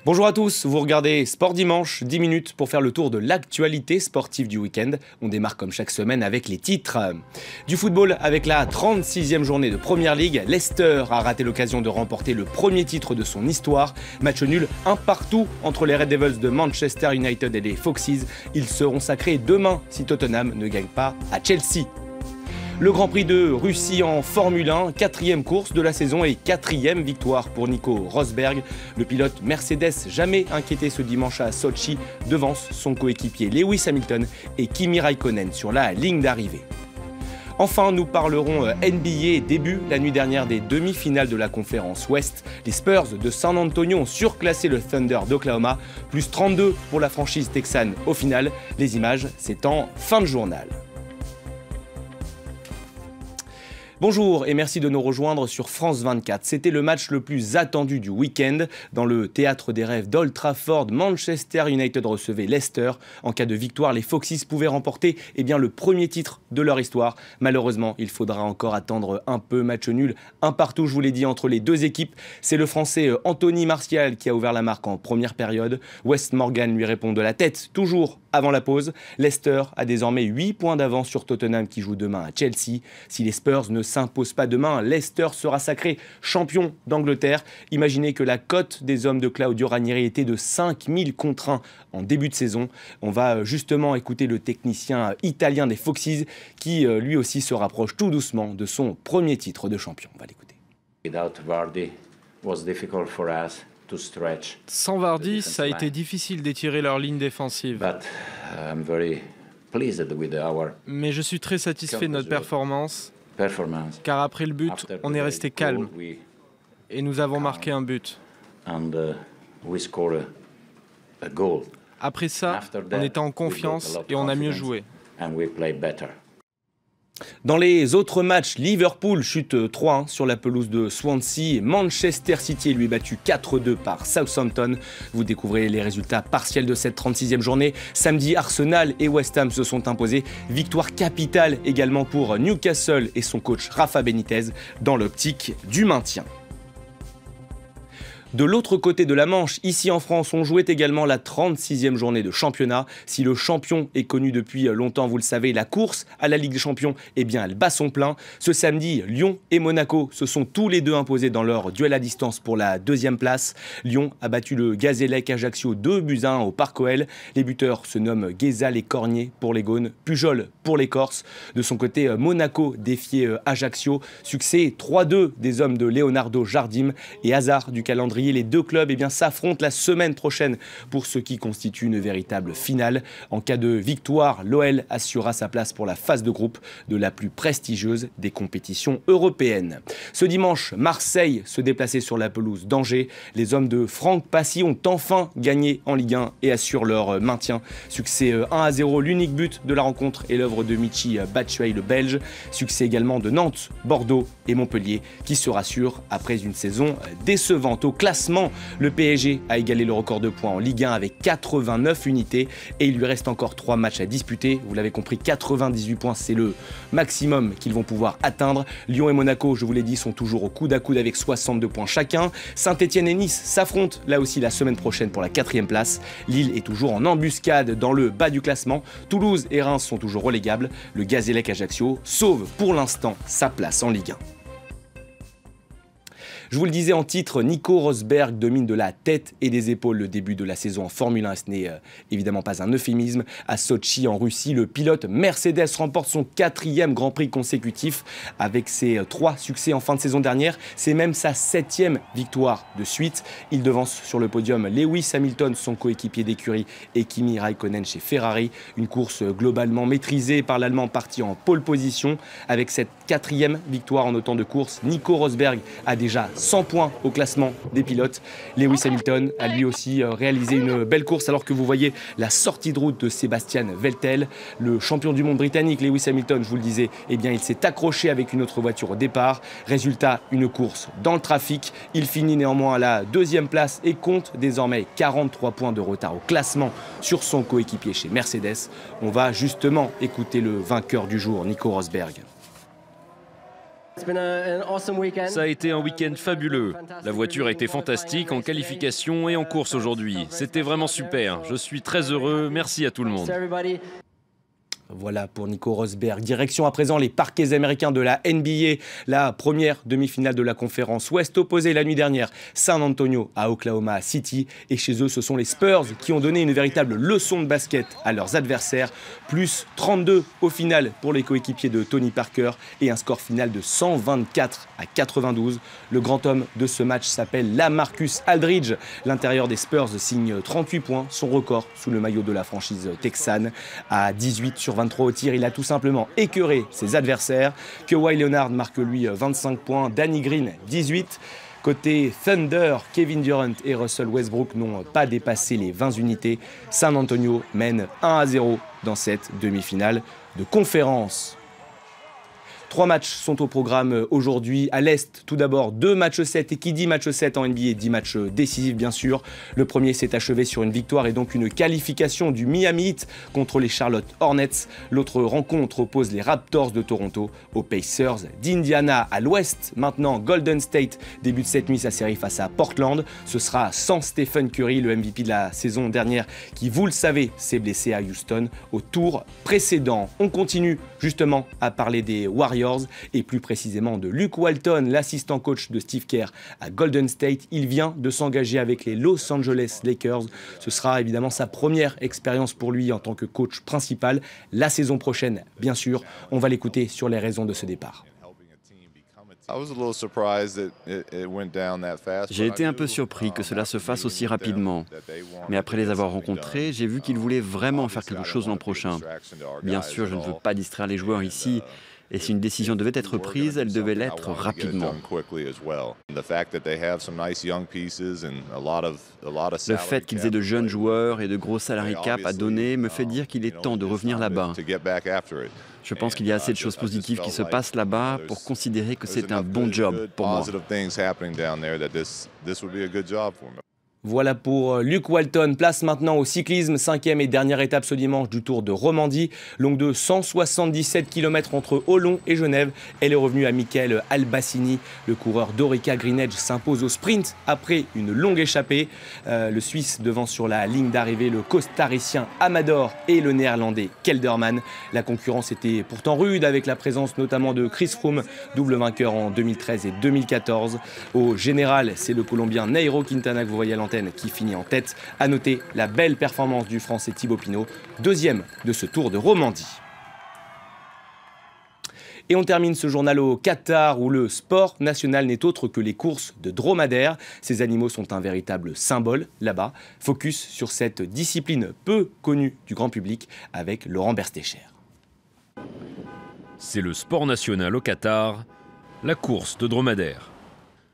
Bonjour à tous, vous regardez Sport Dimanche, 10 minutes pour faire le tour de l'actualité sportive du week-end. On démarre comme chaque semaine avec les titres. Du football avec la 36e journée de Premier League, Leicester a raté l'occasion de remporter le premier titre de son histoire. Match nul, un partout entre les Red Devils de Manchester United et les Foxes. Ils seront sacrés demain si Tottenham ne gagne pas à Chelsea. Le Grand Prix de Russie en Formule 1, 4e course de la saison et 4e victoire pour Nico Rosberg. Le pilote Mercedes, jamais inquiété ce dimanche à Sochi, devance son coéquipier Lewis Hamilton et Kimi Raikkonen sur la ligne d'arrivée. Enfin, nous parlerons NBA, début la nuit dernière des demi-finales de la conférence Ouest. Les Spurs de San Antonio ont surclassé le Thunder d'Oklahoma, plus 32 pour la franchise texane au final. Les images, c'est en fin de journal. Bonjour et merci de nous rejoindre sur France 24. C'était le match le plus attendu du week-end. Dans le théâtre des rêves d'Old Trafford, Manchester United recevait Leicester. En cas de victoire, les Foxes pouvaient remporter le premier titre de leur histoire. Malheureusement, il faudra encore attendre un peu. Match nul, un partout, je vous l'ai dit, entre les deux équipes. C'est le Français Anthony Martial qui a ouvert la marque en première période. Wes Morgan lui répond de la tête, toujours avant la pause. Leicester a désormais 8 points d'avance sur Tottenham qui joue demain à Chelsea. Si les Spurs ne s'impose pas demain, Leicester sera sacré champion d'Angleterre. Imaginez que la cote des hommes de Claudio Ranieri était de 5000 contre 1 en début de saison. On va justement écouter le technicien italien des Foxes qui lui aussi se rapproche tout doucement de son premier titre de champion. On va l'écouter. Sans Vardy, ça a été difficile d'étirer leur ligne défensive. Mais je suis très satisfait de notre performance. Car après le but, on est resté calme et nous avons marqué un but. Après ça, on était en confiance et on a mieux joué. Dans les autres matchs, Liverpool chute 3-1 sur la pelouse de Swansea. Manchester City est lui battu 4-2 par Southampton. Vous découvrez les résultats partiels de cette 36e journée. Samedi, Arsenal et West Ham se sont imposés. Victoire capitale également pour Newcastle et son coach Rafa Benitez dans l'optique du maintien. De l'autre côté de la Manche, ici en France, on jouait également la 36e journée de championnat. Si le champion est connu depuis longtemps, vous le savez, la course à la Ligue des Champions, elle bat son plein. Ce samedi, Lyon et Monaco se sont tous les deux imposés dans leur duel à distance pour la deuxième place. Lyon a battu le Gazélec Ajaccio 2-1 au Parc OL. Les buteurs se nomment Guézal et Cornier pour les Gaunes, Pujol pour les Corses. De son côté, Monaco défiait Ajaccio. Succès 3-2 des hommes de Leonardo Jardim et hasard du calendrier. Les deux clubs s'affrontent la semaine prochaine pour ce qui constitue une véritable finale. En cas de victoire, l'OL assurera sa place pour la phase de groupe de la plus prestigieuse des compétitions européennes. Ce dimanche, Marseille se déplaçait sur la pelouse d'Angers. Les hommes de Franck Passy ont enfin gagné en Ligue 1 et assurent leur maintien. Succès 1-0, l'unique but de la rencontre est l'œuvre de Michy Batshuayi, le Belge. Succès également de Nantes, Bordeaux et Montpellier qui se rassurent après une saison décevante. Au classement, le PSG a égalé le record de points en Ligue 1 avec 89 unités et il lui reste encore 3 matchs à disputer. Vous l'avez compris, 98 points, c'est le maximum qu'ils vont pouvoir atteindre. Lyon et Monaco, je vous l'ai dit, sont toujours au coude à coude avec 62 points chacun. Saint-Etienne et Nice s'affrontent là aussi la semaine prochaine pour la 4e place. Lille est toujours en embuscade dans le bas du classement. Toulouse et Reims sont toujours relégables. Le Gazélec Ajaccio sauve pour l'instant sa place en Ligue 1. Je vous le disais en titre, Nico Rosberg domine de la tête et des épaules le début de la saison en Formule 1. Ce n'est évidemment pas un euphémisme. À Sochi, en Russie, le pilote Mercedes remporte son 4e Grand Prix consécutif avec ses 3 succès en fin de saison dernière. C'est même sa 7e victoire de suite. Il devance sur le podium Lewis Hamilton, son coéquipier d'écurie, et Kimi Raikkonen chez Ferrari. Une course globalement maîtrisée par l'Allemand parti en pole position. Avec cette 4e victoire en autant de courses, Nico Rosberg a déjà 100 points au classement des pilotes. Lewis Hamilton a lui aussi réalisé une belle course alors que vous voyez la sortie de route de Sebastian Vettel. Le champion du monde britannique Lewis Hamilton, je vous le disais, il s'est accroché avec une autre voiture au départ. Résultat, une course dans le trafic. Il finit néanmoins à la 2e place et compte désormais 43 points de retard au classement sur son coéquipier chez Mercedes. On va justement écouter le vainqueur du jour, Nico Rosberg. Ça a été un week-end fabuleux. La voiture a été fantastique en qualification et en course aujourd'hui. C'était vraiment super. Je suis très heureux. Merci à tout le monde. Voilà pour Nico Rosberg. Direction à présent les parquets américains de la NBA. La première demi-finale de la conférence Ouest opposée la nuit dernière San Antonio à Oklahoma City. Et chez eux, ce sont les Spurs qui ont donné une véritable leçon de basket à leurs adversaires. Plus 32 au final pour les coéquipiers de Tony Parker et un score final de 124-92. Le grand homme de ce match s'appelle LaMarcus Aldridge. L'intérieur des Spurs signe 38 points, son record sous le maillot de la franchise texane. À 18 sur 23 au tir, il a tout simplement écœuré ses adversaires. Kawhi Leonard marque lui 25 points, Danny Green 18. Côté Thunder, Kevin Durant et Russell Westbrook n'ont pas dépassé les 20 unités. San Antonio mène 1-0 dans cette demi-finale de conférence. 3 matchs sont au programme aujourd'hui. À l'Est, tout d'abord, 2 matchs 7. Et qui dit match 7 en NBA, dit match décisif, bien sûr. Le premier s'est achevé sur une victoire et donc une qualification du Miami Heat contre les Charlotte Hornets. L'autre rencontre oppose les Raptors de Toronto aux Pacers d'Indiana. À l'Ouest, maintenant, Golden State débute cette nuit sa série face à Portland. Ce sera sans Stephen Curry, le MVP de la saison dernière, qui, vous le savez, s'est blessé à Houston au tour précédent. On continue justement à parler des Warriors et plus précisément de Luke Walton, l'assistant coach de Steve Kerr à Golden State. Il vient de s'engager avec les Los Angeles Lakers. Ce sera évidemment sa première expérience pour lui en tant que coach principal. La saison prochaine, bien sûr. On va l'écouter sur les raisons de ce départ. J'ai été un peu surpris que cela se fasse aussi rapidement. Mais après les avoir rencontrés, j'ai vu qu'ils voulaient vraiment faire quelque chose l'an prochain. Bien sûr, je ne veux pas distraire les joueurs ici. Et si une décision devait être prise, elle devait l'être rapidement. Le fait qu'ils aient de jeunes joueurs et de gros salary cap à donner me fait dire qu'il est temps de revenir là-bas. Je pense qu'il y a assez de choses positives qui se passent là-bas pour considérer que c'est un bon job pour moi. Voilà pour Luke Walton. Place maintenant au cyclisme. 5e et dernière étape ce dimanche du Tour de Romandie. Longue de 177 km entre Olon et Genève. Elle est revenue à Michael Albassini. Le coureur d'Orica Green Edge s'impose au sprint après une longue échappée. Le Suisse devant sur la ligne d'arrivée le Costaricien Amador et le Néerlandais Kelderman. La concurrence était pourtant rude avec la présence notamment de Chris Froome, double vainqueur en 2013 et 2014. Au général, c'est le Colombien Nairo Quintana que vous voyez à l'antenne qui finit en tête. À noter la belle performance du Français Thibaut Pinot, deuxième de ce Tour de Romandie. Et on termine ce journal au Qatar où le sport national n'est autre que les courses de dromadaires. Ces animaux sont un véritable symbole là-bas. Focus sur cette discipline peu connue du grand public avec Laurent Berstécher. C'est le sport national au Qatar, la course de dromadaires.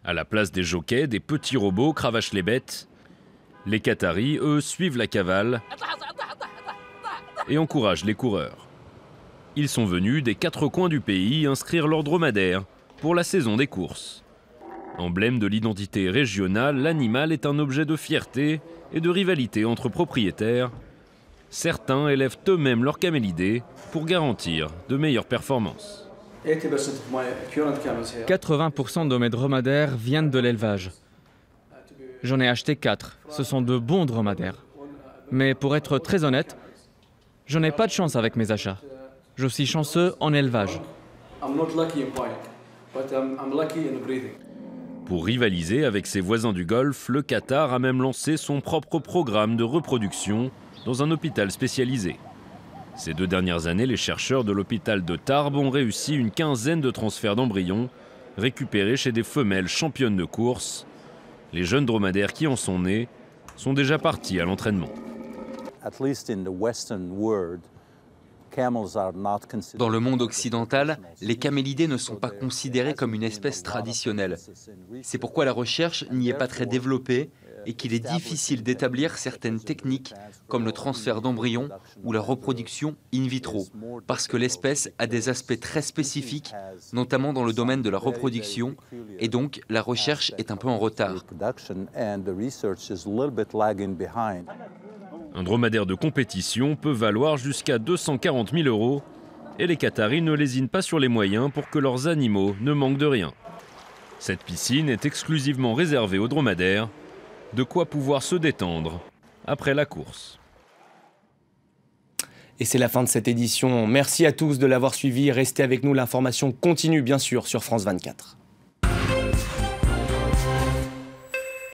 À la place des jockeys, des petits robots cravachent les bêtes. Les Qataris, eux, suivent la cavale et encouragent les coureurs. Ils sont venus des 4 coins du pays inscrire leur dromadaire pour la saison des courses. Emblème de l'identité régionale, l'animal est un objet de fierté et de rivalité entre propriétaires. Certains élèvent eux-mêmes leurs camélidés pour garantir de meilleures performances. 80% de mes dromadaires viennent de l'élevage. J'en ai acheté 4. Ce sont de bons dromadaires. Mais pour être très honnête, je n'ai pas de chance avec mes achats. Je suis chanceux en élevage. Pour rivaliser avec ses voisins du Golfe, le Qatar a même lancé son propre programme de reproduction dans un hôpital spécialisé. Ces 2 dernières années, les chercheurs de l'hôpital de Tarbes ont réussi une 15aine de transferts d'embryons récupérés chez des femelles championnes de course. Les jeunes dromadaires qui en sont nés sont déjà partis à l'entraînement. Dans le monde occidental, les camélidés ne sont pas considérés comme une espèce traditionnelle. C'est pourquoi la recherche n'y est pas très développée et qu'il est difficile d'établir certaines techniques comme le transfert d'embryons ou la reproduction in vitro, parce que l'espèce a des aspects très spécifiques, notamment dans le domaine de la reproduction, et donc la recherche est un peu en retard. Un dromadaire de compétition peut valoir jusqu'à 240 000 €, et les Qataris ne lésinent pas sur les moyens pour que leurs animaux ne manquent de rien. Cette piscine est exclusivement réservée aux dromadaires, de quoi pouvoir se détendre après la course. Et c'est la fin de cette édition. Merci à tous de l'avoir suivi. Restez avec nous, l'information continue bien sûr sur France 24.